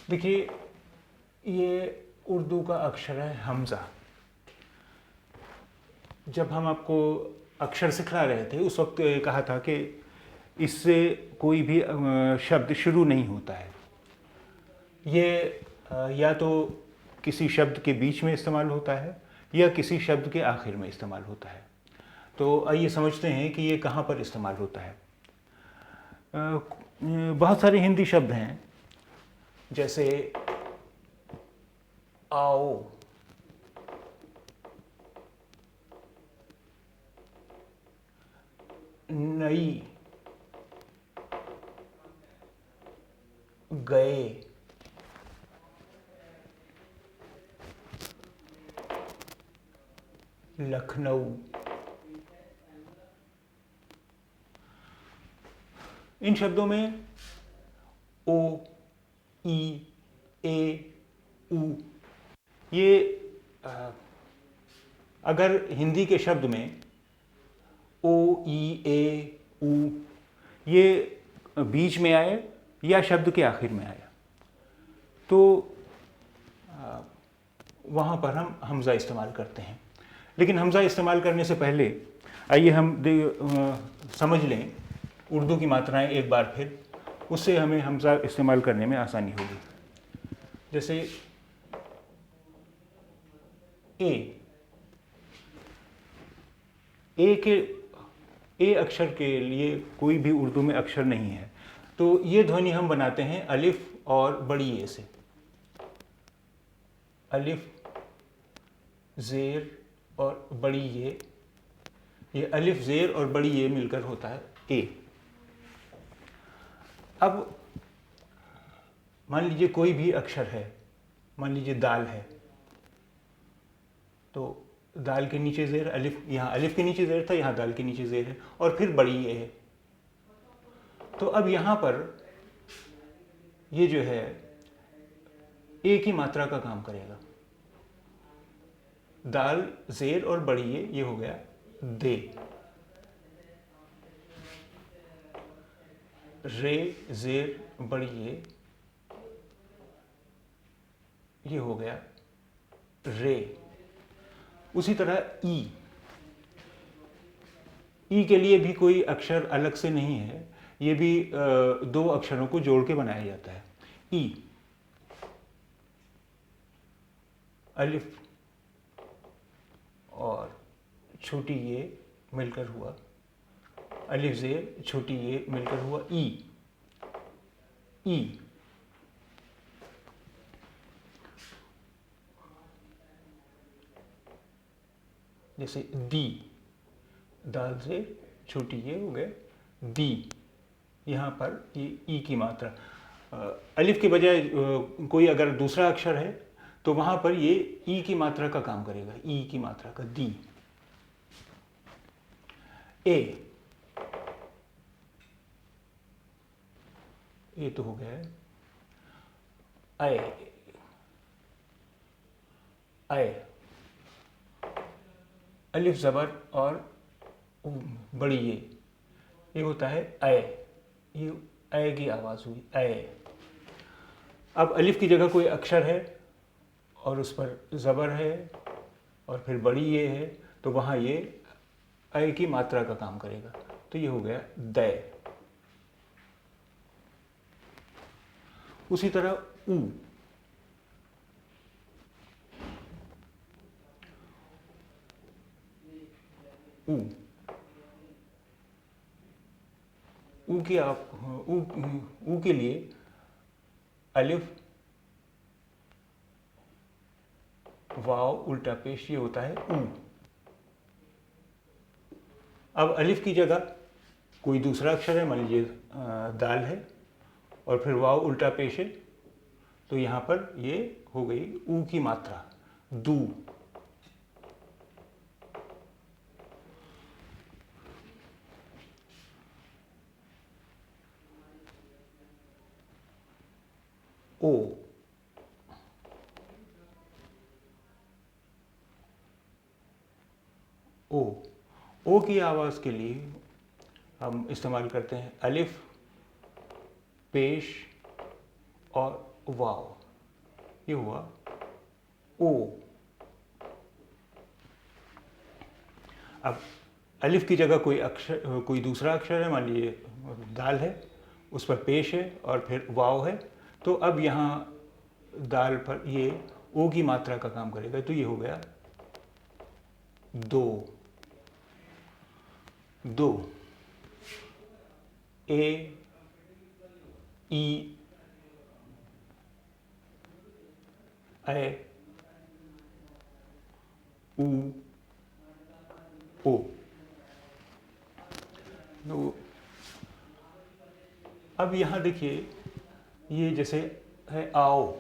देखिए, ये उर्दू का अक्षर है हमज़ा। जब हम आपको अक्षर सिखला रहे थे उस वक्त कहा था कि इससे कोई भी शब्द शुरू नहीं होता है। ये या तो किसी शब्द के बीच में इस्तेमाल होता है या किसी शब्द के आखिर में इस्तेमाल होता है। तो आइए समझते हैं कि ये कहाँ पर इस्तेमाल होता है। बहुत सारे हिंदी शब्द हैं, जैसे आओ, नई, गए, लखनऊ। इन शब्दों में ओ, ई, ए, उ, ये अगर हिंदी के शब्द में ओ, ई, ए, उ ये बीच में आए या शब्द के आखिर में आया तो वहाँ पर हम हमज़ा इस्तेमाल करते हैं। लेकिन हमज़ा इस्तेमाल करने से पहले आइए हम समझ लें उर्दू की मात्राएं एक बार फिर, उससे हमें हमज़ा इस्तेमाल करने में आसानी होगी। जैसे ए अक्षर के लिए कोई भी उर्दू में अक्षर नहीं है, तो ये ध्वनि हम बनाते हैं अलिफ और बड़ी ए से। अलिफ, ज़ेर और बड़ी ये अलिफ, ज़ेर और बड़ी ये मिलकर होता है ए। अब मान लीजिए कोई भी अक्षर है, मान लीजिए दाल है, तो दाल के नीचे ज़ेर, अलिफ, यहाँ अलिफ के नीचे ज़ेर था, यहाँ दाल के नीचे ज़ेर है और फिर बड़ी ये है। तो अब यहाँ पर ये जो है ए की मात्रा का काम करेगा। दाल, ज़ेर और बड़ी ये हो गया दे। रे, ज़ेर, बड़ी ये हो गया रे। उसी तरह ई के लिए भी कोई अक्षर अलग से नहीं है, ये भी दो अक्षरों को जोड़ के बनाया जाता है। ई, अलिफ और छोटी ये मिलकर हुआ अलिफ, ज़ेर, छोटी ये मिलकर हुआ ई। जैसे दी, दाल से छोटी ये हो गए दी। यहाँ पर ये ई की मात्रा, अलिफ के बजाय कोई अगर दूसरा अक्षर है तो वहाँ पर ये ई की मात्रा का काम करेगा, ई की मात्रा का, दी। ए तो हो गया है अय, अलिफ, ज़बर और बड़ी ये होता है अय। ये अय की आवाज़ हुई, अय। अब अलिफ की जगह कोई अक्षर है और उस पर ज़बर है और फिर बड़ी ये है, तो वहाँ ये अय की मात्रा का काम करेगा, तो ये हो गया दय। उसी तरह ऊ, ऊ के लिए अलिफ, वाव, उल्टा पेश, ये होता है ऊ। अब अलिफ की जगह कोई दूसरा अक्षर है, मान लीजिए दाल है और फिर वाव उल्टा पेश है, तो यहाँ पर ये हो गई ऊ की मात्रा, दू। ओ की आवाज़ के लिए हम इस्तेमाल करते हैं अलिफ, पेश और वाव। ये हुआ ओ। अब अलिफ की जगह कोई अक्षर, कोई दूसरा अक्षर है, मान लीजिए दाल है, उस पर पेश है और फिर वाव है, तो अब यहाँ दाल पर ये ओ की मात्रा का काम करेगा, तो ये हो गया दो। दो ए ई ऐ उ ओ। तो अब यहाँ देखिए, ये जैसे है आओ,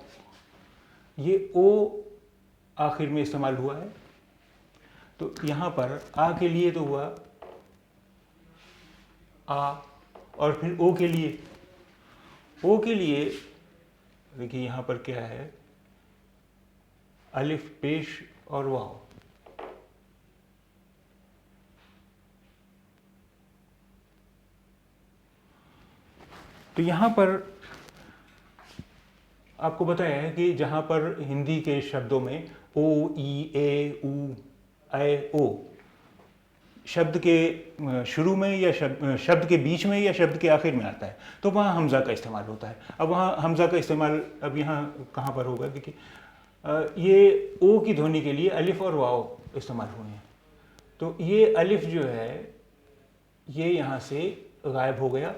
ये ओ आखिर में इस्तेमाल हुआ है, तो यहाँ पर आ के लिए तो हुआ आ, और फिर ओ के लिए, ओ के लिए देखिए यहाँ पर क्या है, अलिफ पेश और वाव। तो यहाँ पर आपको बताया है कि जहाँ पर हिंदी के शब्दों में ओ, ई, ए, उ, ऐ, ओ शब्द के शुरू में या शब्द के बीच में या शब्द के आखिर में आता है, तो वहाँ हमज़ा का इस्तेमाल होता है। अब वहाँ हमज़ा का इस्तेमाल अब यहाँ कहाँ पर होगा, देखिए ये ओ की ध्वनि के लिए अलिफ और वाव इस्तेमाल हुए हैं, तो ये अलिफ जो है ये यहाँ से गायब हो गया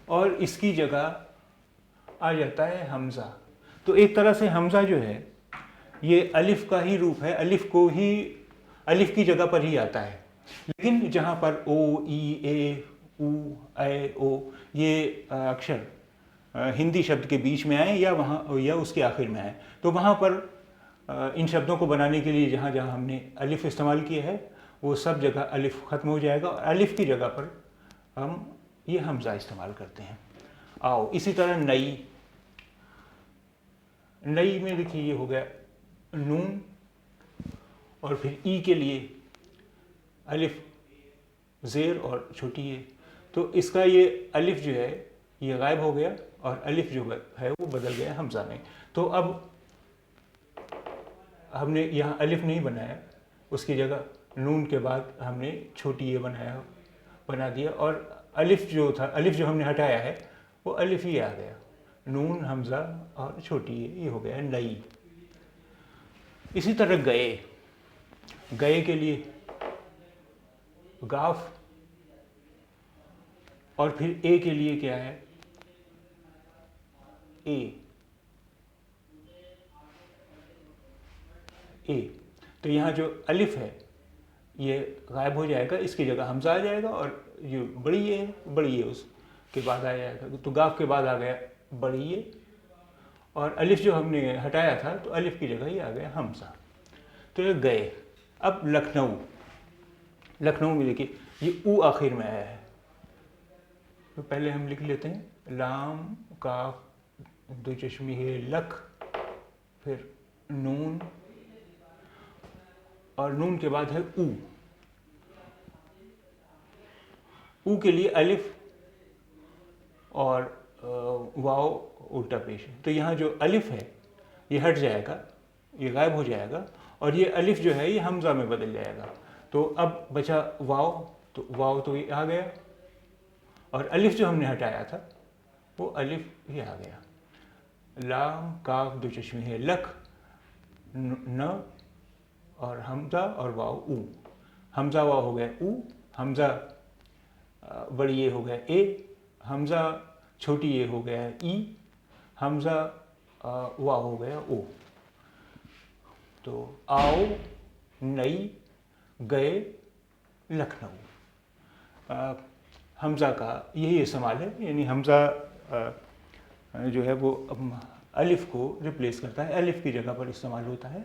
और इसकी जगह आ जाता है हमज़ा। तो एक तरह से हमज़ा जो है ये अलिफ का ही रूप है, अलिफ को ही, अलिफ की जगह पर ही आता है। लेकिन जहाँ पर ओ, ई, ए, उ, ऐ, ओ ये अक्षर हिंदी शब्द के बीच में आए या वहाँ या उसके आखिर में आए, तो वहाँ पर इन शब्दों को बनाने के लिए जहाँ जहाँ हमने अलिफ इस्तेमाल किया है वो सब जगह अलिफ ख़त्म हो जाएगा और अलिफ की जगह पर हम ये हमज़ा इस्तेमाल करते हैं। आओ, इसी तरह नई, नई में देखिए ये हो गया नून और फिर ई के लिए अलिफ ज़ेर और छोटी ए, तो इसका ये अलिफ जो है ये गायब हो गया और अलिफ जो है वो बदल गया हमज़ा में। तो अब हमने यहाँ अलिफ नहीं बनाया, उसकी जगह नून के बाद हमने छोटी ए बना दिया और अलिफ जो था, अलिफ जो हमने हटाया है वो अलिफ ही आ गया, नून, हमज़ा और छोटी ए, ये हो गया नई। इसी तरह गए, गए के लिए गाफ और फिर ए के लिए क्या है ए, ए। तो यहाँ जो अलिफ है ये गायब हो जाएगा, इसकी जगह हमज़ा आ जाएगा और ये बड़ी ए, बड़ी ए उसके बाद आ जाएगा, तो गाफ के बाद आ गया बड़ी ए और अलिफ जो हमने हटाया था तो अलिफ की जगह ही आ गया हमज़ा। तो ये गए। अब लखनऊ, लखनऊ में देखिए ये ऊ आखिर में आया है, तो पहले हम लिख लेते हैं लाम काफ दो चश्मी है लख, फिर नून और नून के बाद है ऊ, ऊ के लिए अलिफ और वाव उल्टा पेश है, तो यहाँ जो अलिफ है ये हट जाएगा, ये गायब हो जाएगा और ये अलिफ जो है ये हमज़ा में बदल जाएगा। तो अब बचा वाव, तो वाव तो ये आ गया और अलिफ जो हमने हटाया था वो अलिफ ही आ गया। लाम काफ दो चश्मे है लख, न और हमज़ा और वाव ऊ, हमज़ा वाव हो गया ऊ, हमज़ा बड़ी ए हो गया ए, हमज़ा छोटी ए हो गया ई, हमज़ा वाव हो गया ओ। तो आओ, नई, गए, लखनऊ। हमज़ा का यही इस्तेमाल है, यानी हमज़ा जो है वो अलिफ को रिप्लेस करता है, अलिफ की जगह पर इस्तेमाल होता है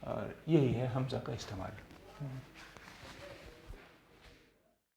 और यही है हमज़ा का इस्तेमाल।